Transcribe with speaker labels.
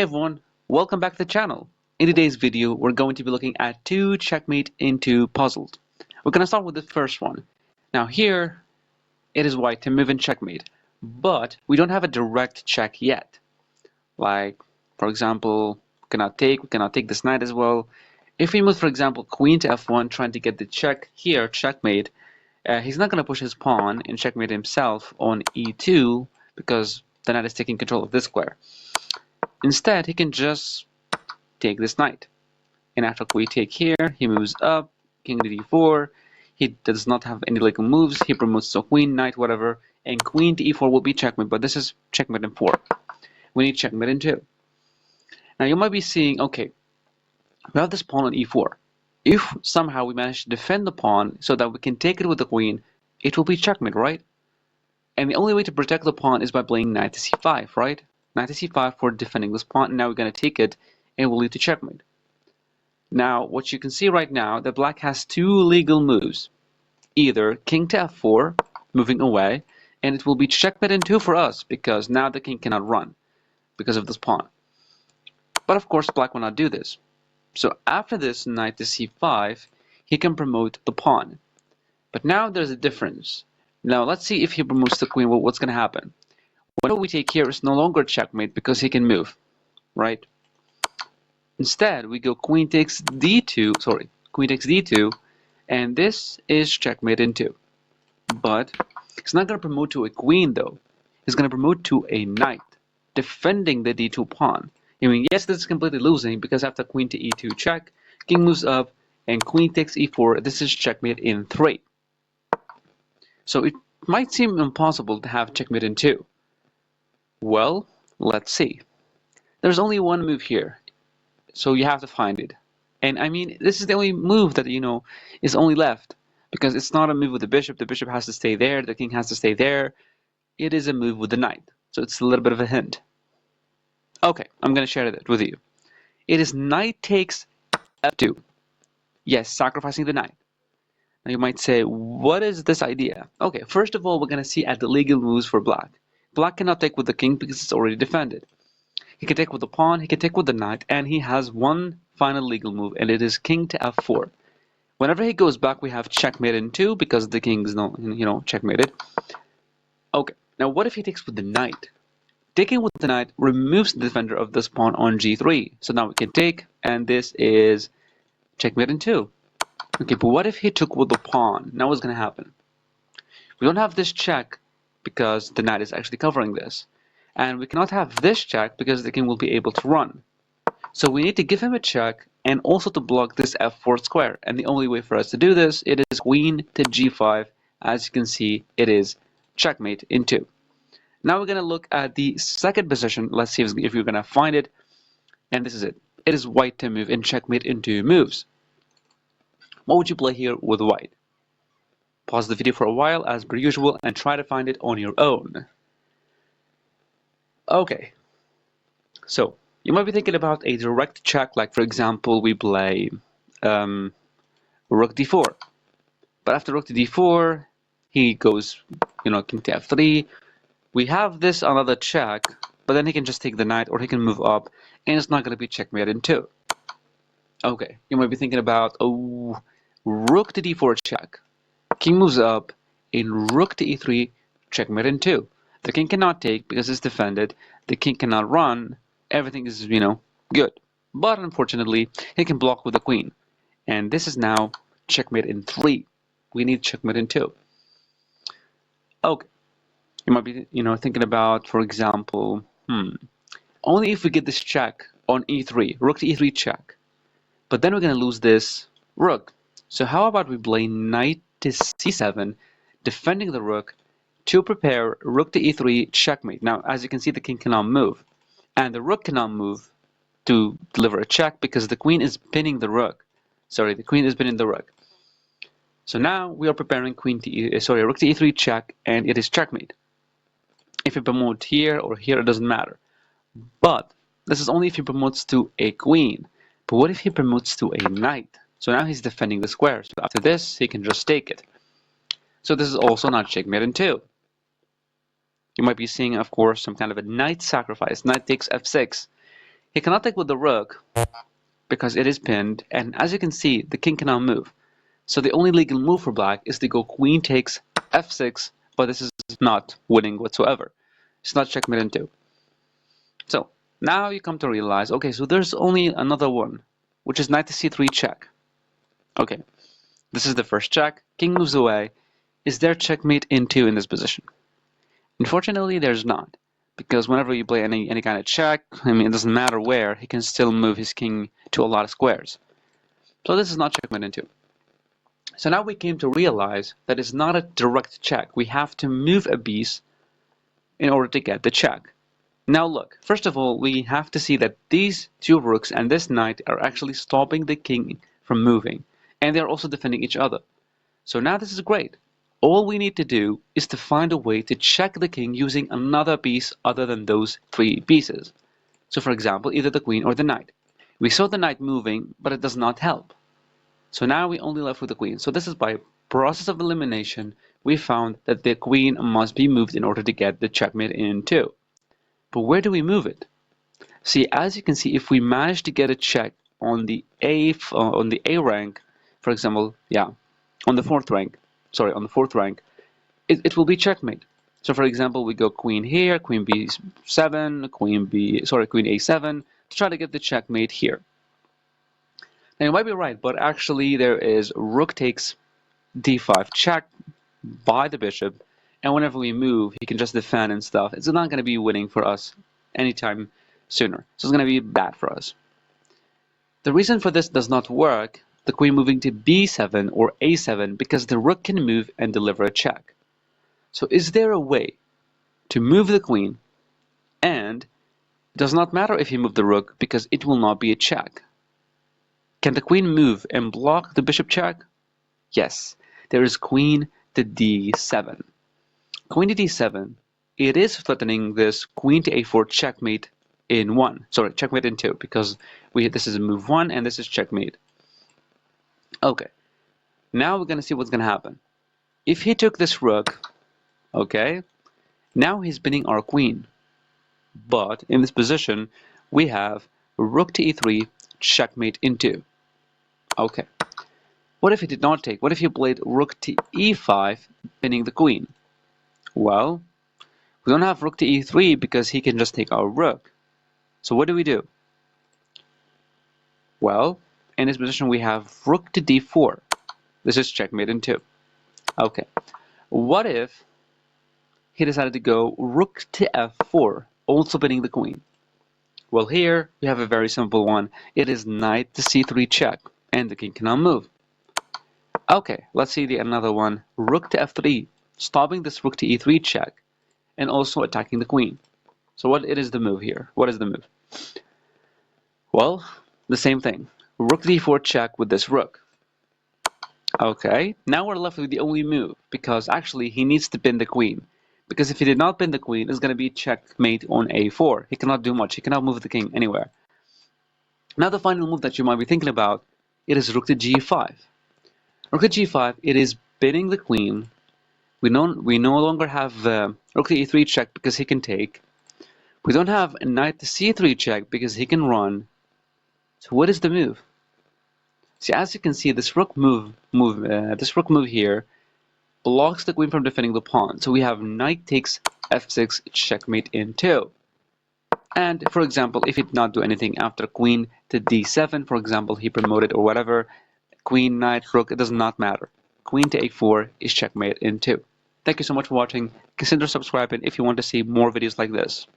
Speaker 1: everyone, welcome back to the channel. In today's video, we're going to be looking at two checkmate into puzzles. We're going to start with the first one. Now here, it is white to move in checkmate, but we don't have a direct check yet. Like, for example, we cannot take this knight as well. If we move, for example, queen to f1, trying to get the check here, checkmate, he's not going to push his pawn and checkmate himself on e2 because the knight is taking control of this square. Instead, he can just take this knight. And after we take here, he moves up, king to d4. He does not have any legal moves. He promotes to queen, knight, whatever. And queen to e4 will be checkmate, but this is checkmate in 4. We need checkmate in 2. Now you might be seeing, okay, we have this pawn on e4. If somehow we manage to defend the pawn so that we can take it with the queen, it will be checkmate, right? And the only way to protect the pawn is by playing knight to c5, right? Knight to c5 for defending this pawn. Now we're going to take it and will lead to checkmate. Now what you can see right now that black has two legal moves. Either king to f4, moving away, and it will be checkmate in 2 for us because now the king cannot run because of this pawn. But of course black will not do this. So after this knight to c5, he can promote the pawn. But now there's a difference. Now let's see if he promotes the queen, what's going to happen. Whatever we take here is no longer checkmate because he can move, right? Instead, we go queen takes d2, and this is checkmate in 2. But he's not going to promote to a queen though. He's going to promote to a knight, defending the d2 pawn. I mean, yes, this is completely losing because after queen to e2 check, king moves up, and queen takes e4. This is checkmate in 3. So it might seem impossible to have checkmate in 2. Well, let's see. There's only one move here, so you have to find it. And I mean, this is the only move that, is only left. Because it's not a move with the bishop has to stay there, the king has to stay there. It is a move with the knight. So it's a little bit of a hint. Okay, I'm going to share that with you. It is knight takes f2. Yes, sacrificing the knight. Now you might say, what is this idea? Okay, first of all, we're going to see at the legal moves for black. Black cannot take with the king because it's already defended. He can take with the pawn, he can take with the knight, and he has one final legal move, and it is king to f4. Whenever he goes back, we have checkmate in 2 because the king is checkmated. Okay, now what if he takes with the knight? Taking with the knight removes the defender of this pawn on g3. So now we can take, and this is checkmate in 2. Okay, but what if he took with the pawn? Now what's going to happen? We don't have this check because the knight is actually covering this. And we cannot have this check because the king will be able to run. So we need to give him a check and also to block this f4 square. And the only way for us to do this, it is queen to g5. As you can see, it is checkmate in 2. Now we're going to look at the second position. Let's see if you're going to find it. And this is it. It is white to move in checkmate in 2 moves. What would you play here with white? Pause the video for a while as per usual and try to find it on your own. Okay, so you might be thinking about a direct check, like for example we play rook d4. But after rook to d4, he goes, king to f3. We have this another check, but then he can just take the knight or he can move up, and it's not going to be checkmate in 2. Okay, you might be thinking about, rook to d4 check. King moves up, in rook to e3, checkmate in 2. The king cannot take because it's defended. The king cannot run. Everything is, good. But unfortunately, he can block with the queen. And this is now checkmate in 3. We need checkmate in 2. Okay. You might be, thinking about, for example, only if we get this check on e3, rook to e3 check. But then we're going to lose this rook. So how about we play knight to c7, defending the rook, to prepare rook to e3 checkmate. Now, as you can see, the king cannot move, and the rook cannot move to deliver a check because the queen is pinning the rook. Sorry, the queen is pinning the rook. So now we are preparing rook to e3 check, and it is checkmate. If he promotes here or here, it doesn't matter. But this is only if he promotes to a queen. But what if he promotes to a knight? So now he's defending the square. So after this, he can just take it. So this is also not checkmate in 2. You might be seeing, of course, some kind of a knight sacrifice. Knight takes f6. He cannot take with the rook because it is pinned, and as you can see, the king cannot move. So the only legal move for black is to go queen takes f6, but this is not winning whatsoever. It's not checkmate in 2. So now you come to realize, okay, so there's only another one, which is knight to c3 check. Okay, this is the first check, king moves away. Is there checkmate in 2 in this position? Unfortunately, there's not, because whenever you play any kind of check, I mean, it doesn't matter where, he can still move his king to a lot of squares. So this is not checkmate in 2. So now we came to realize that it's not a direct check. We have to move a piece in order to get the check. Now look, first of all, we have to see that these two rooks and this knight are actually stopping the king from moving, and they're also defending each other. So now this is great. All we need to do is to find a way to check the king using another piece other than those three pieces. So for example, either the queen or the knight. We saw the knight moving, but it does not help. So now we only left with the queen. So this is by process of elimination, we found that the queen must be moved in order to get the checkmate in 2. But where do we move it? See, as you can see, if we manage to get a check on the A rank, for example, on the fourth rank, it will be checkmate. So for example, we go queen here, queen b7, queen a7 to try to get the checkmate here. Now you might be right, but actually there is rook takes d5 check by the bishop, and whenever we move, he can just defend and stuff. It's not going to be winning for us anytime sooner. So it's going to be bad for us. The reason for this does not work, the queen moving to b7 or a7, because the rook can move and deliver a check. So is there a way to move the queen, and it does not matter if you move the rook because it will not be a check? Can the queen move and block the bishop check? Yes, there is queen to d7. Queen to d7, it is threatening this queen to a4 checkmate in 1. Sorry, checkmate in 2, because this is move 1 and this is checkmate. Okay, now we're going to see what's going to happen. If he took this rook, okay, now he's pinning our queen. But in this position, we have rook to e3, checkmate in 2. Okay, what if he did not take? What if he played rook to e5, pinning the queen? Well, we don't have rook to e3 because he can just take our rook. So what do we do? Well, in this position we have rook to d4. This is checkmate in 2. Okay, what if he decided to go rook to f4, also pinning the queen? Well, here we have a very simple one. It is knight to c3 check, and the king cannot move. Okay, let's see another one. Rook to f3, stopping this rook to e3 check, and also attacking the queen. So what is the move here? What is the move? Well, the same thing. Rook to d4 check with this rook. Okay, now we're left with the only move, because actually he needs to pin the queen. Because if he did not pin the queen, it's going to be checkmate on a4. He cannot do much. He cannot move the king anywhere. Now the final move that you might be thinking about, it is rook to g5. Rook to g5, it is pinning the queen. We no longer have rook to e3 check because he can take. We don't have a knight to c3 check because he can run. So what is the move? See, as you can see, this rook move here blocks the queen from defending the pawn. So we have knight takes f6, checkmate in 2. And for example, if he did not do anything after queen to d7, for example, he promoted or whatever, queen, knight, rook, it does not matter. Queen to a4 is checkmate in 2. Thank you so much for watching. Consider subscribing if you want to see more videos like this.